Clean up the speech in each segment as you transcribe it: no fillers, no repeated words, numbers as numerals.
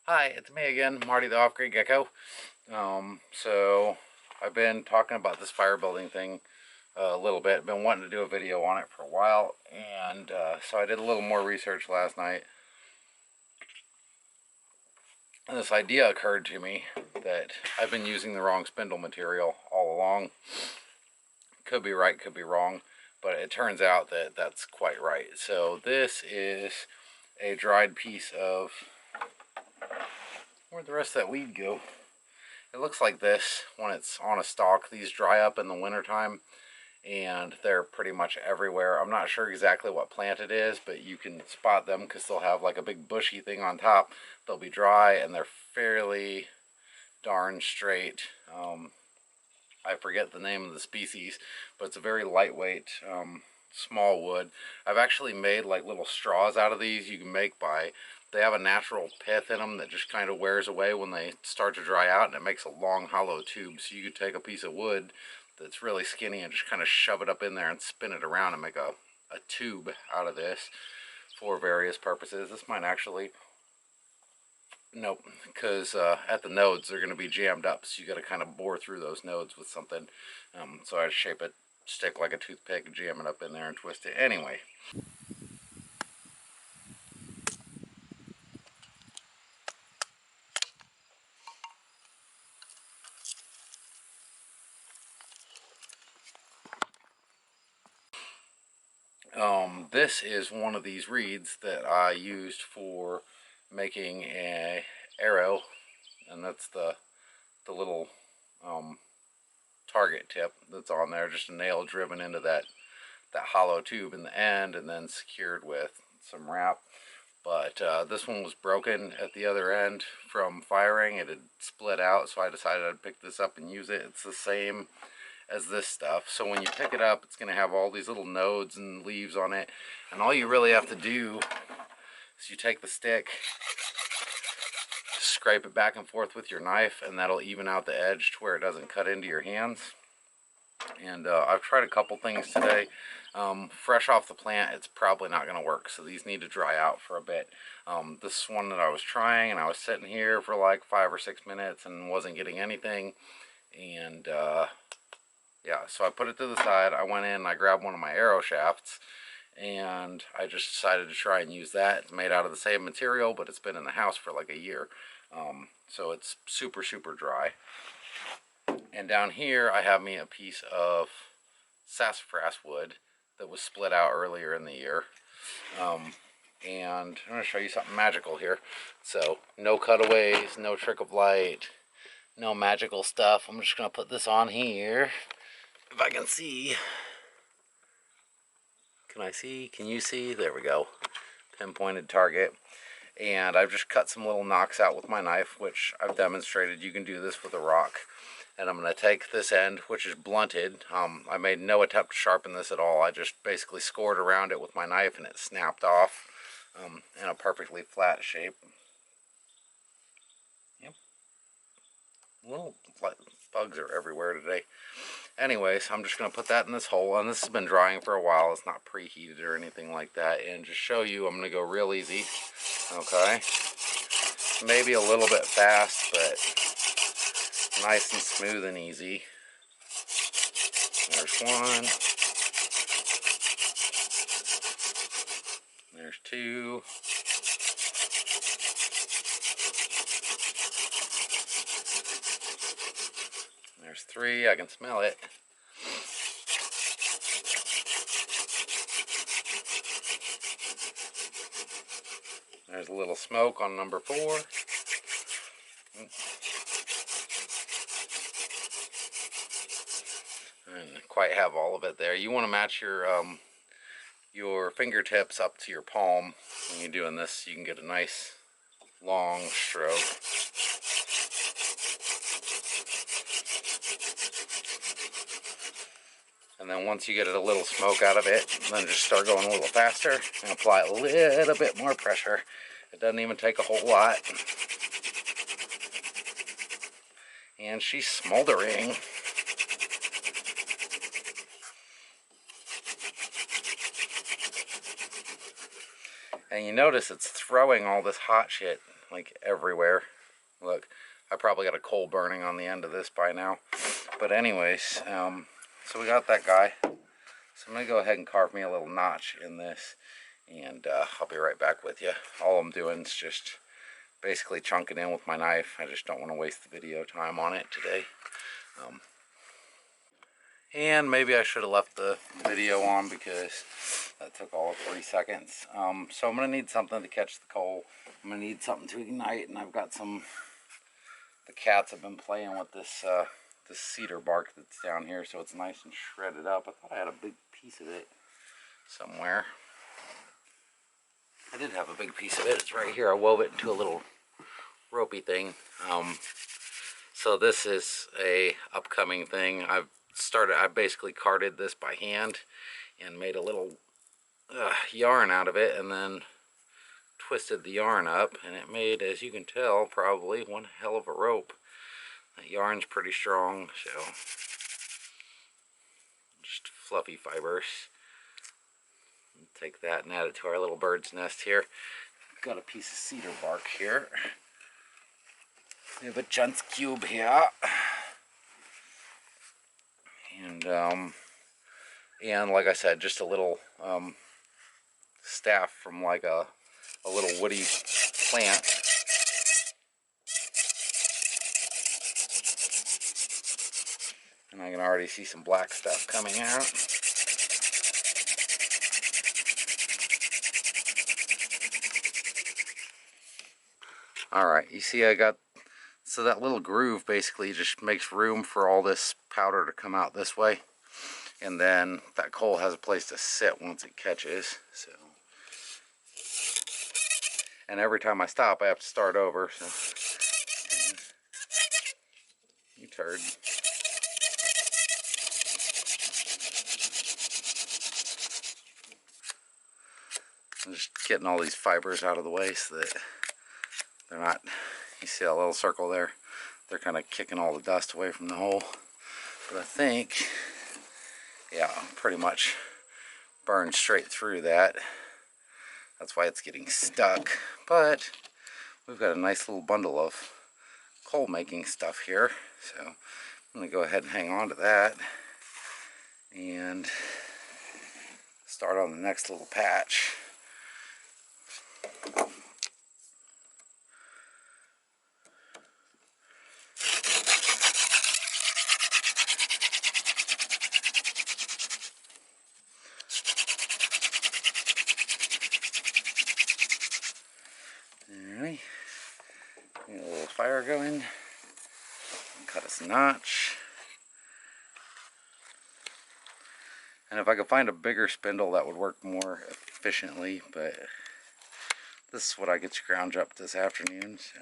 Hi, it's me again, Marty the Off-Grid Gecko. So I've been talking about this fire building thing a little bit. Been wanting to do a video on it for a while, and so I did a little more research last night. And this idea occurred to me that I've been using the wrong spindle material all along. Could be right, could be wrong, but it turns out that that's quite right. So this is a dried piece of... Where'd the rest of that weed go? It looks like this when it's on a stalk. These dry up in the wintertime and they're pretty much everywhere. I'm not sure exactly what plant it is, but you can spot them because they'll have like a big bushy thing on top. They'll be dry and they're fairly darn straight. I forget the name of the species, but it's a very lightweight small wood. I've actually made like little straws out of these. You can make by... They have a natural pith in them that just kind of wears away when they start to dry out, and it makes a long hollow tube. So you could take a piece of wood that's really skinny and just kind of shove it up in there and spin it around and make a tube out of this for various purposes. This might actually... Nope, because at the nodes they're going to be jammed up, so you got to kind of bore through those nodes with something. So I shape it, stick like a toothpick, jam it up in there and twist it. Anyway. This is one of these reeds that I used for making a arrow, and that's the little target tip that's on there, just a nail driven into that hollow tube in the end and then secured with some wrap. But this one was broken at the other end from firing. It had split out, so I decided I'd pick this up and use it. It's the same as this stuff. So when you pick it up, it's going to have all these little nodes and leaves on it, and all you really have to do is you take the stick, scrape it back and forth with your knife, and that'll even out the edge to where it doesn't cut into your hands. And I've tried a couple things today. Fresh off the plant, it's probably not going to work, so these need to dry out for a bit. This one that I was trying, and I was sitting here for like 5 or 6 minutes and wasn't getting anything, and yeah, so I put it to the side. I went in and I grabbed one of my arrow shafts, and I just decided to try and use that. It's made out of the same material, but it's been in the house for like a year, so it's super dry. And down here I have me a piece of sassafras wood that was split out earlier in the year, and I'm going to show you something magical here. So no cutaways, no trick of light, no magical stuff. I'm just going to put this on here. If I can see. Can I see? Can you see? There we go. Pinpointed target. And I've just cut some little knocks out with my knife, which I've demonstrated you can do this with a rock. And I'm going to take this end, which is blunted. I made no attempt to sharpen this at all. I just basically scored around it with my knife and it snapped off in a perfectly flat shape. Yep. Little bugs are everywhere today. Anyways, I'm just going to put that in this hole, and this has been drying for a while. It's not preheated or anything like that. And just show you, I'm going to go real easy. Okay. Maybe a little bit fast, but nice and smooth and easy. There's one. There's two. There's three. I can smell it. There's a little smoke on number 4. I didn't quite have all of it there. You want to match your fingertips up to your palm when you're doing this, so you can get a nice long stroke. And then once you get a little smoke out of it, then just start going a little faster and apply a little bit more pressure. It doesn't even take a whole lot. And she's smoldering. And you notice it's throwing all this hot shit like everywhere. Look, I probably got a coal burning on the end of this by now. But anyways, so we got that guy. So I'm going to go ahead and carve me a little notch in this, and I'll be right back with you. All I'm doing is just basically chunking in with my knife. I just don't want to waste the video time on it today. And maybe I should have left the video on because that took all of 3 seconds. So I'm going to need something to catch the coal. I'm going to need something to ignite, and I've got some, the cats have been playing with this this cedar bark that's down here, so it's nice and shredded up. I thought I had a big piece of it somewhere. I did have a big piece of it. It's right here. I wove it into a little ropey thing. So this is a upcoming thing. I basically carded this by hand and made a little yarn out of it, and then twisted the yarn up, and it made, as you can tell, probably one hell of a rope. That yarn's pretty strong, so just fluffy fibers. Take that and add it to our little bird's nest here. Got a piece of cedar bark here. We have a chunks cube here. And like I said, just a little staff from like a little woody plant. And I can already see some black stuff coming out. Alright, you see I got, so that little groove basically just makes room for all this powder to come out this way. And then that coal has a place to sit once it catches. So, and every time I stop, I have to start over. So, you turd. I'm just getting all these fibers out of the way so that they're not, you see that little circle there? They're kind of kicking all the dust away from the hole. But I think, yeah, pretty much burned straight through that. That's why it's getting stuck. But we've got a nice little bundle of coal making stuff here. So I'm going to go ahead and hang on to that and start on the next little patch. Alright, get a little fire going, cut us a notch. And if I could find a bigger spindle, that would work more efficiently, but this is what I get to scrounge up this afternoon, so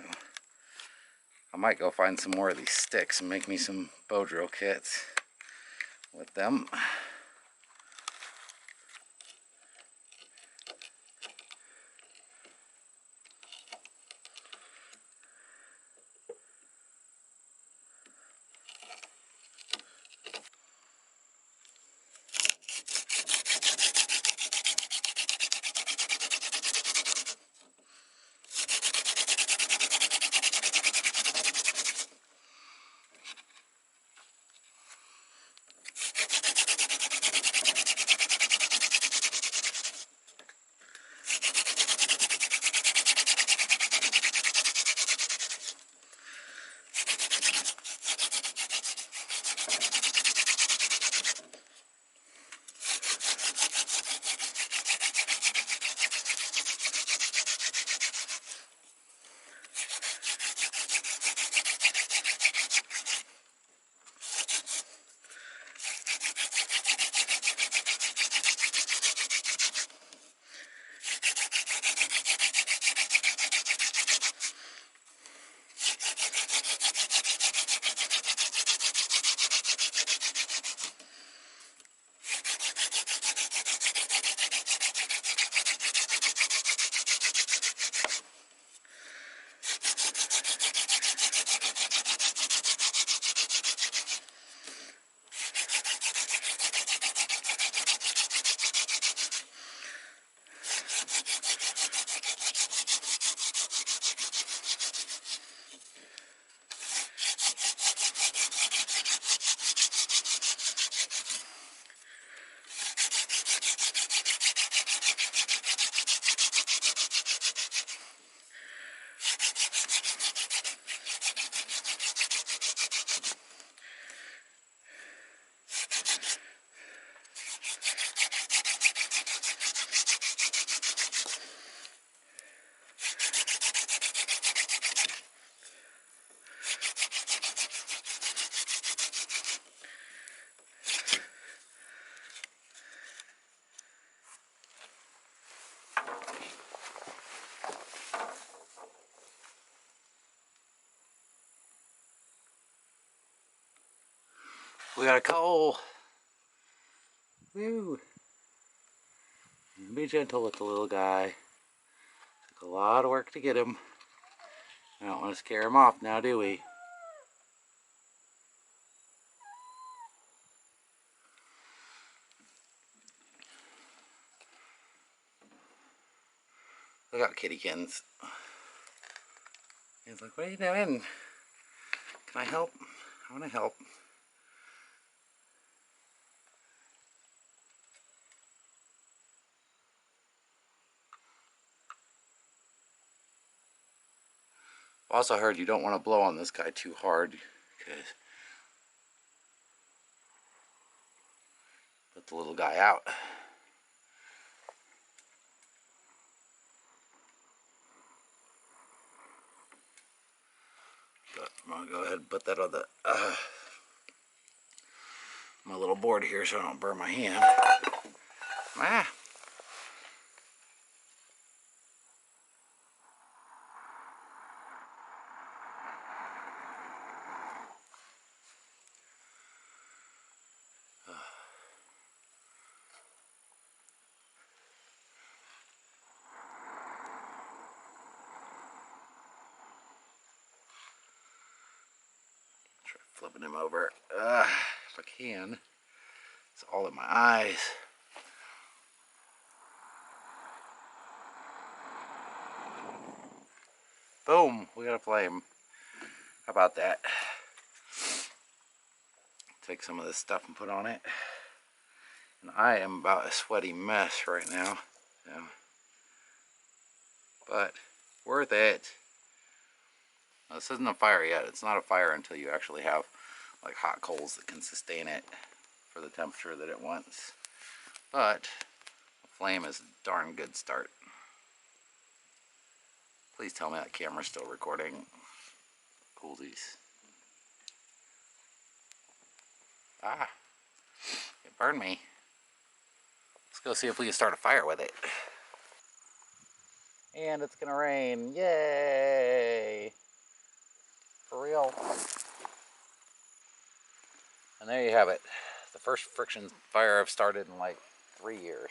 I might go find some more of these sticks and make me some bow drill kits with them. We got a coal. Woo. Be gentle with the little guy. Took a lot of work to get him. I don't want to scare him off now, do we? Look out, kittykins. He's like, what are you doing? Can I help? I want to help. Also heard you don't want to blow on this guy too hard because let the little guy out. But I'm gonna go ahead and put that on the my little board here so I don't burn my hand. Ah. Try flipping him over if I can. It's all in my eyes. Boom, we got a flame. How about that? Take some of this stuff and put on it. And I am about a sweaty mess right now. So. But worth it. Now, this isn't a fire yet. It's not a fire until you actually have like hot coals that can sustain it for the temperature that it wants. But a flame is a darn good start. Please tell me that camera's still recording. Coolsies. Ah, it burned me. Let's go see if we can start a fire with it. And it's gonna rain, yay! For real. And there you have it. The first friction fire I've started in like 3 years.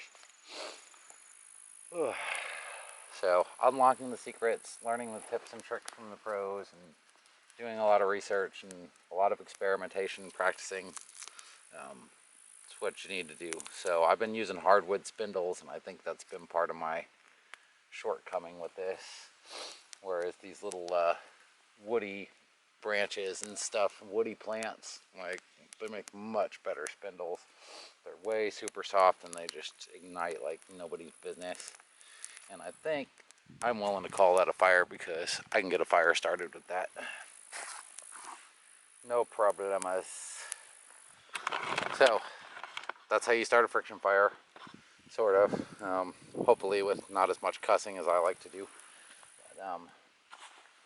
So, unlocking the secrets, learning the tips and tricks from the pros, and doing a lot of research and a lot of experimentation, practicing. It's what you need to do. So I've been using hardwood spindles, and I think that's been part of my shortcoming with this. Whereas these little woody branches and stuff, woody plants, like they make much better spindles. They're way super soft and they just ignite like nobody's business. And I think I'm willing to call that a fire because I can get a fire started with that. No problemas. So that's how you start a friction fire, sort of. Hopefully with not as much cussing as I like to do. But,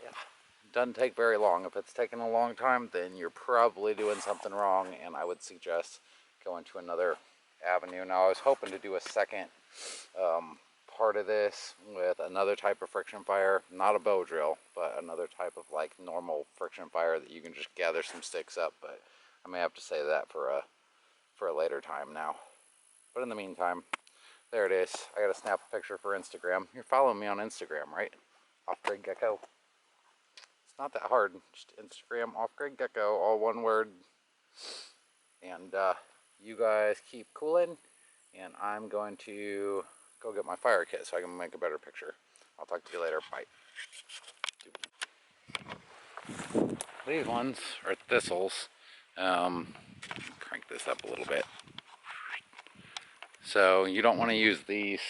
yeah, it doesn't take very long. If it's taking a long time, then you're probably doing something wrong, and I would suggest going to another avenue. Now, I was hoping to do a second part of this with another type of friction fire, not a bow drill, but another type of like normal friction fire that you can just gather some sticks up. But I may have to say that for a later time now. But in the meantime, there it is. I gotta snap a picture for Instagram. You're following me on Instagram, right? Off-Grid Gecko. It's not that hard. Just Instagram, Off-Grid Gecko, all one word. And you guys keep cooling, and I'm going to go get my fire kit so I can make a better picture. I'll talk to you later. Bye. These ones are thistles. Crank this up a little bit. So you don't want to use these.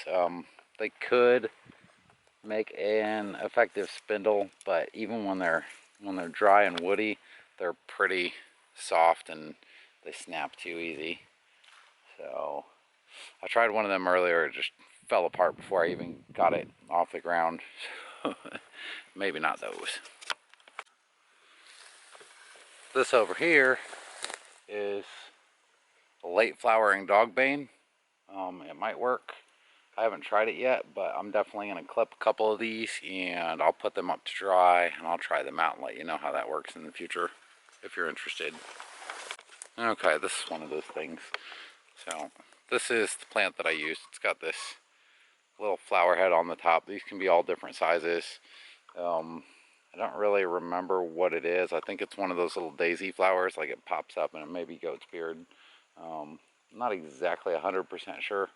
They could make an effective spindle, but even when they're dry and woody, they're pretty soft and they snap too easy. So I tried one of them earlier. It just fell apart before I even got it off the ground. Maybe not those. This over here is a late flowering dogbane. It might work. I haven't tried it yet, but I'm definitely going to clip a couple of these and I'll put them up to dry and I'll try them out and let you know how that works in the future if you're interested. Okay, this is one of those things. So this is the plant that I used. It's got this little flower head on the top. These can be all different sizes. I don't really remember what it is. I think it's one of those little daisy flowers, like it pops up and it may be goat's beard. I'm not exactly 100% sure,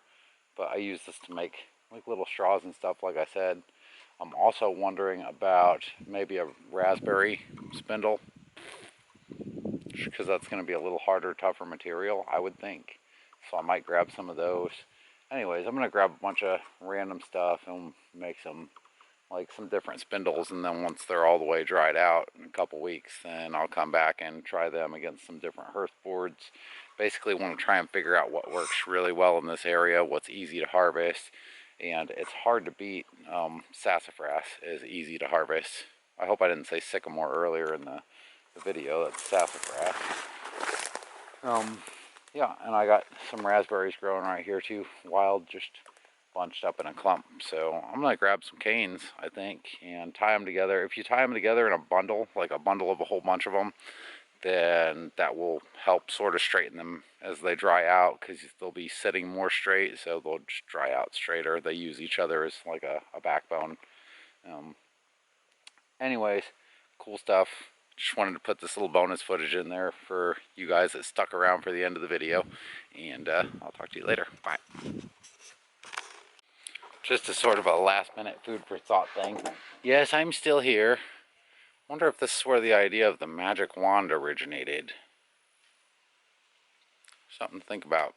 but I use this to make like little straws and stuff, like I said. I'm also wondering about maybe a raspberry spindle, because that's going to be a little harder, tougher material, I would think. So I might grab some of those. Anyways, I'm going to grab a bunch of random stuff and make some different spindles, and then once they're all the way dried out in a couple weeks, then I'll come back and try them against some different hearth boards. Basically want to try and figure out what works really well in this area, what's easy to harvest, and it's hard to beat. Sassafras is easy to harvest. I hope I didn't say sycamore earlier in the video. That's sassafras. Yeah, and I got some raspberries growing right here too, wild, just bunched up in a clump. So I'm gonna grab some canes, I think, and tie them together. If you tie them together in a bundle, like a bundle of a whole bunch of them, then that will help sort of straighten them as they dry out, because they'll be sitting more straight, so they'll just dry out straighter. They use each other as like a backbone. Anyways, cool stuff. Just wanted to put this little bonus footage in there for you guys that stuck around for the end of the video, and I'll talk to you later. Bye. Just a sort of a last minute food for thought thing. Yes, I'm still here. Wonder if this is where the idea of the magic wand originated. Something to think about.